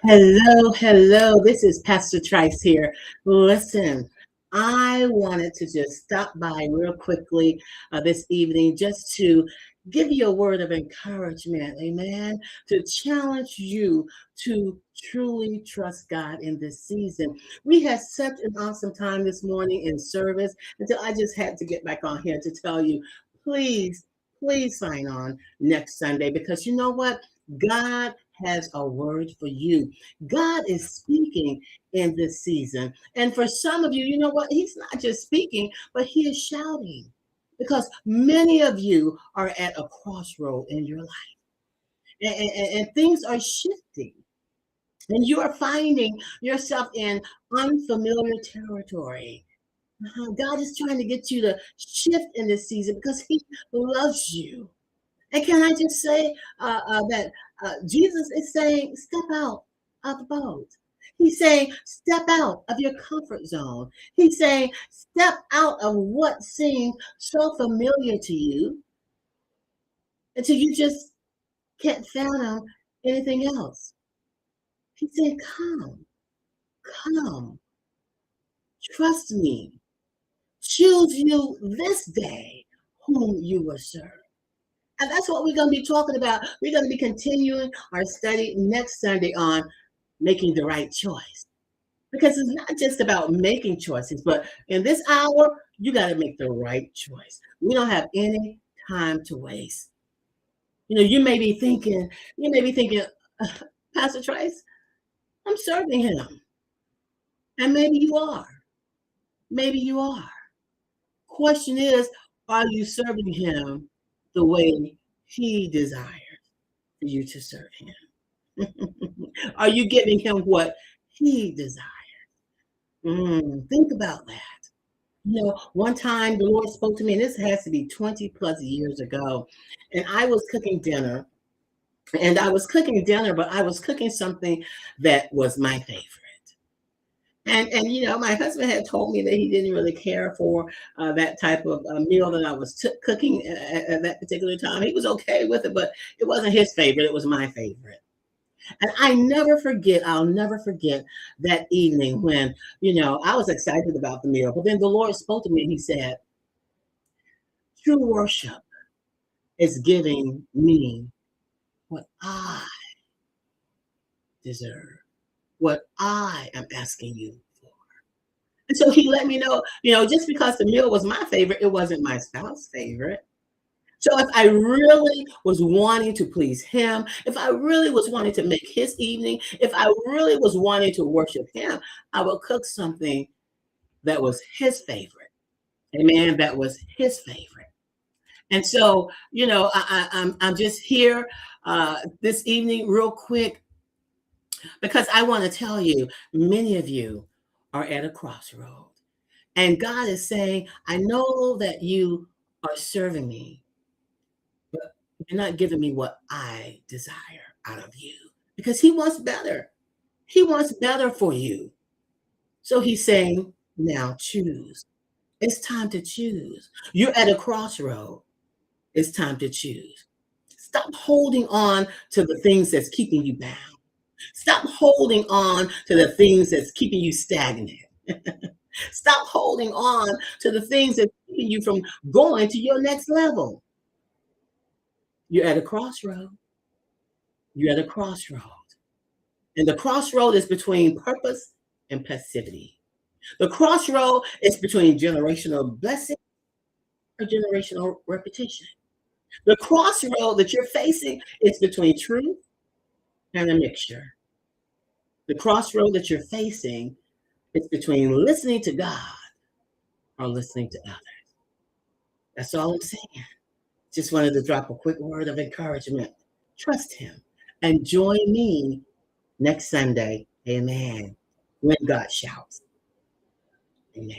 Hello, hello. This is Pastor Trice here. Listen, I wanted to just stop by real quickly this evening just to give you a word of encouragement, amen, to challenge you to truly trust God in this season. We had such an awesome time this morning in service until I just had to get back on here to tell you, please, please sign on next Sunday because you know what? God has a word for you. God is speaking in this season. And for some of you, you know what? He's not just speaking, but he is shouting because many of you are at a crossroad in your life and things are shifting. And you are finding yourself in unfamiliar territory. God is trying to get you to shift in this season because he loves you. And can I just say that Jesus is saying, step out of the boat. He's saying, step out of your comfort zone. He's saying, step out of what seems so familiar to you until you just can't fathom anything else. He's saying, come, come, trust me. Choose you this day whom you will serve. And that's what we're going to be talking about. We're going to be continuing our study next Sunday on making the right choice. Because it's not just about making choices, but in this hour, you got to make the right choice. We don't have any time to waste. You may be thinking, Pastor Trice, I'm serving him. And maybe you are. Maybe you are. Question is, are you serving him the way he desires for you to serve him? Are you giving him what he desires? Think about that. One time the Lord spoke to me, and this has to be 20 plus years ago. And I was cooking dinner, but I was cooking something that was my favorite. And my husband had told me that he didn't really care for that type of meal that I was cooking at that particular time. He was okay with it, but it wasn't his favorite. It was my favorite. And I'll never forget that evening when, I was excited about the meal. But then the Lord spoke to me and he said, true worship is giving me what I deserve, what I am asking you for. And so he let me know, just because the meal was my favorite, it wasn't my spouse's favorite. So if I really was wanting to please him, if I really was wanting to make his evening, if I really was wanting to worship him, I would cook something that was his favorite. Amen. That was his favorite. And so, I'm just here this evening real quick because I want to tell you, many of you are at a crossroad. And God is saying, I know that you are serving me, but you're not giving me what I desire out of you because he wants better. He wants better for you. So he's saying, now choose. It's time to choose. You're at a crossroad. It's time to choose. Stop holding on to the things that's keeping you bound. Stop holding on to the things that's keeping you stagnant. Stop holding on to the things that keeping you from going to your next level. You're at a crossroad. You're at a crossroad. And the crossroad is between purpose and passivity. The crossroad is between generational blessing or generational repetition. The crossroad that you're facing is between truth and a mixture. The crossroad that you're facing is between listening to God or listening to others. That's all I'm saying. Just wanted to drop a quick word of encouragement. Trust him and join me next Sunday. Amen. When God shouts. Amen.